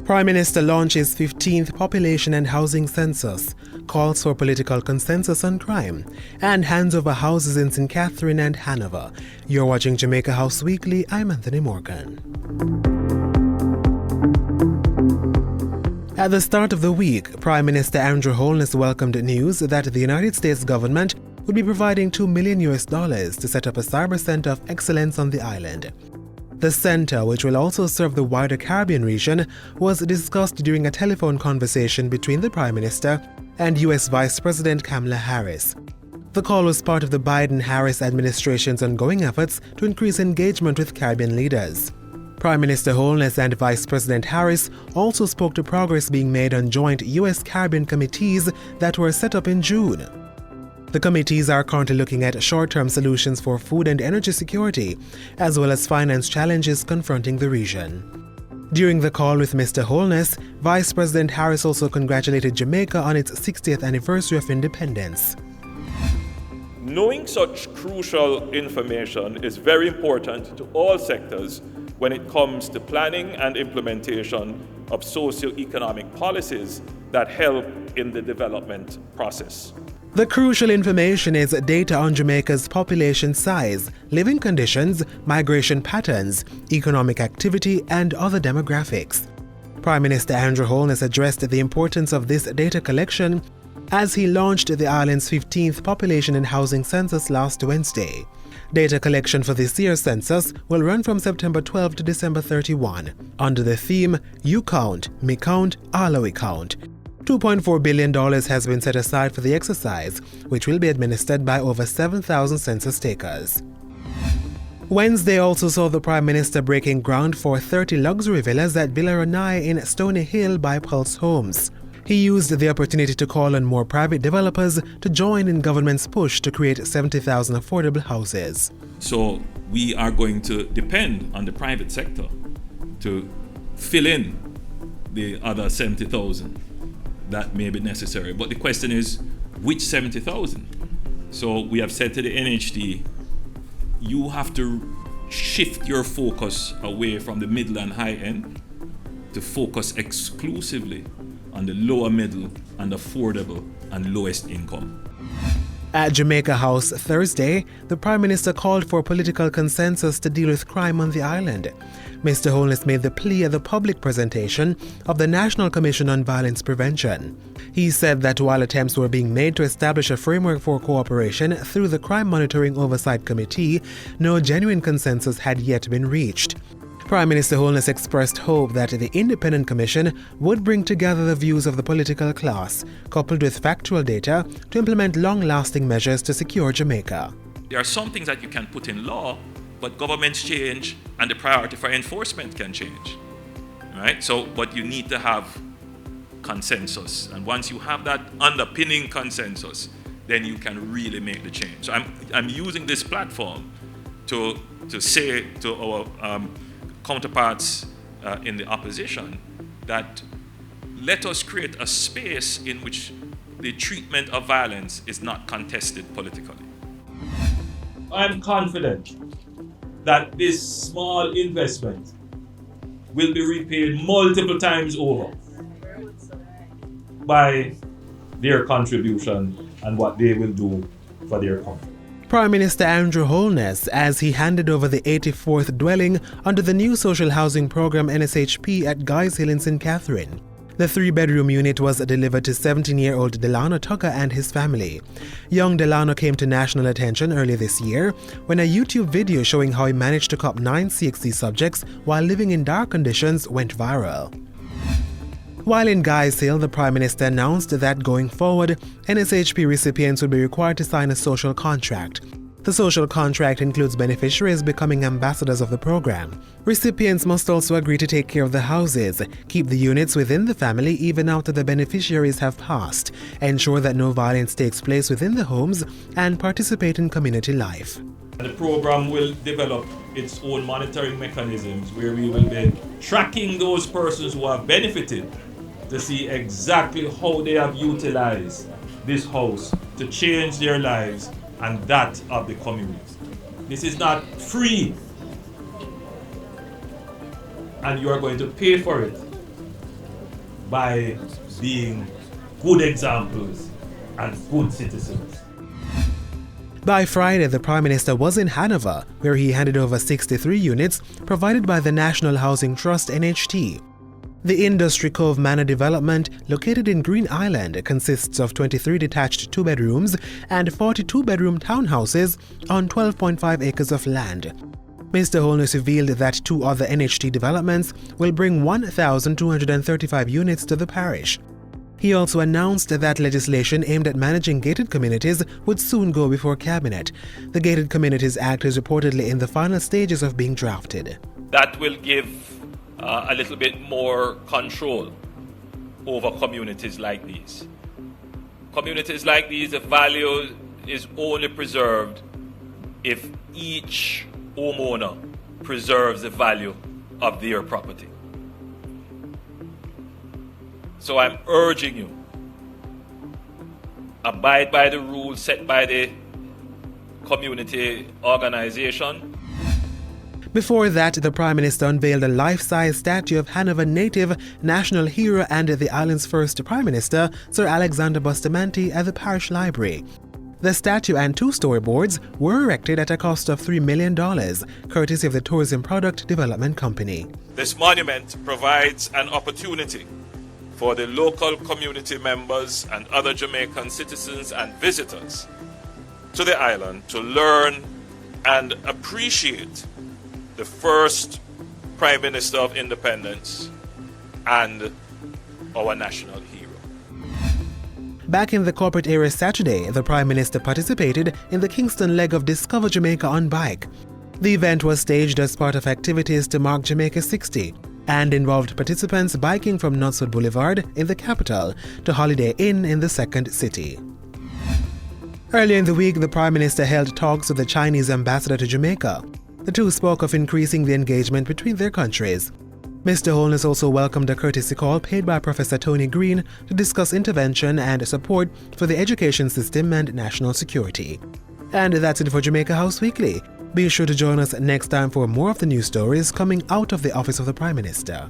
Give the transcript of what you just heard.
Prime Minister launches 15th Population and Housing Census, calls for political consensus on crime, and hands over houses in St. Catherine and Hanover. You're watching Jamaica House Weekly. I'm Anthony Morgan. At the start of the week, Prime Minister Andrew Holness welcomed news that the United States government would be providing $2 million to set up a cyber center of excellence on the island. The center, which will also serve the wider Caribbean region, was discussed during a telephone conversation between the Prime Minister and U.S. Vice President Kamala Harris. The call was part of the Biden-Harris administration's ongoing efforts to increase engagement with Caribbean leaders. Prime Minister Holness and Vice President Harris also spoke to progress being made on joint U.S. Caribbean committees that were set up in June. The committees are currently looking at short-term solutions for food and energy security, as well as finance challenges confronting the region. During the call with Mr. Holness, Vice President Harris also congratulated Jamaica on its 60th anniversary of independence. Knowing such crucial information is very important to all sectors when it comes to planning and implementation of socio-economic policies that help in the development process. The crucial information is data on Jamaica's population size, living conditions, migration patterns, economic activity, and other demographics. Prime Minister Andrew Holness addressed the importance of this data collection as he launched the island's 15th Population and Housing Census last Wednesday. Data collection for this year's census will run from September 12 to December 31, under the theme You Count, Me Count, All We Count. $2.4 billion has been set aside for the exercise, which will be administered by over 7,000 census takers. Wednesday also saw the Prime Minister breaking ground for 30 luxury villas at Villa Ranai in Stony Hill by Pulse Homes. He used the opportunity to call on more private developers to join in government's push to create 70,000 affordable houses. So we are going to depend on the private sector to fill in the other 70,000 that may be necessary. But the question is, which 70,000? So we have said to the NHD, you have to shift your focus away from the middle and high end to focus exclusively on the lower middle and affordable and lowest income. At Jamaica House Thursday, the Prime Minister called for political consensus to deal with crime on the island. Mr. Holness made the plea at the public presentation of the National Commission on Violence Prevention. He said that while attempts were being made to establish a framework for cooperation through the Crime Monitoring Oversight Committee, no genuine consensus had yet been reached. Prime Minister Holness expressed hope that the Independent Commission would bring together the views of the political class, coupled with factual data, to implement long-lasting measures to secure Jamaica. There are some things that you can put in law, but governments change and the priority for enforcement can change. Right? But you need to have consensus. And once you have that underpinning consensus, then you can really make the change. So I'm using this platform to say to our counterparts in the opposition that let us create a space in which the treatment of violence is not contested politically. I'm confident that this small investment will be repaid multiple times over by their contribution and what they will do for their country. Prime Minister Andrew Holness, as he handed over the 84th dwelling under the new social housing program NSHP at Guys Hill in St. Catherine. The 3-bedroom unit was delivered to 17-year-old Delano Tucker and his family. Young Delano came to national attention earlier this year when a YouTube video showing how he managed to cop 9 CXC subjects while living in dark conditions went viral. While in Guys Hill, the Prime Minister announced that going forward, NSHP recipients will be required to sign a social contract. The social contract includes beneficiaries becoming ambassadors of the program. Recipients must also agree to take care of the houses, keep the units within the family even after the beneficiaries have passed, ensure that no violence takes place within the homes, and participate in community life. The program will develop its own monitoring mechanisms where we will be tracking those persons who have benefited to see exactly how they have utilized this house to change their lives and that of the community. This is not free, and you are going to pay for it by being good examples and good citizens. By Friday, the Prime Minister was in Hanover, where he handed over 63 units provided by the National Housing Trust (NHT). The Industry Cove Manor development, located in Green Island, consists of 23 detached 2-bedrooms and 42-bedroom townhouses on 12.5 acres of land. Mr. Holness revealed that 2 other NHT developments will bring 1,235 units to the parish. He also announced that legislation aimed at managing gated communities would soon go before Cabinet. The Gated Communities Act is reportedly in the final stages of being drafted. That will give a little bit more control over communities like these. Communities like these, the value is only preserved if each homeowner preserves the value of their property. So I'm urging you, abide by the rules set by the community organization. Before that, the Prime Minister unveiled a life-size statue of Hanover native, national hero and the island's first Prime Minister, Sir Alexander Bustamante, at the parish library. The statue and 2 storyboards were erected at a cost of $3 million, courtesy of the Tourism Product Development Company. This monument provides an opportunity for the local community members and other Jamaican citizens and visitors to the island to learn and appreciate the first Prime Minister of Independence and our national hero. Back in the corporate area Saturday, the Prime Minister participated in the Kingston leg of Discover Jamaica on bike. The event was staged as part of activities to mark Jamaica 60 and involved participants biking from Knutsford Boulevard in the capital to Holiday Inn in the second city. Earlier in the week, the Prime Minister held talks with the Chinese ambassador to Jamaica. The two spoke of increasing the engagement between their countries. Mr. Holness also welcomed a courtesy call paid by Professor Tony Green to discuss intervention and support for the education system and national security. And that's it for Jamaica House Weekly. Be sure to join us next time for more of the news stories coming out of the Office of the Prime Minister.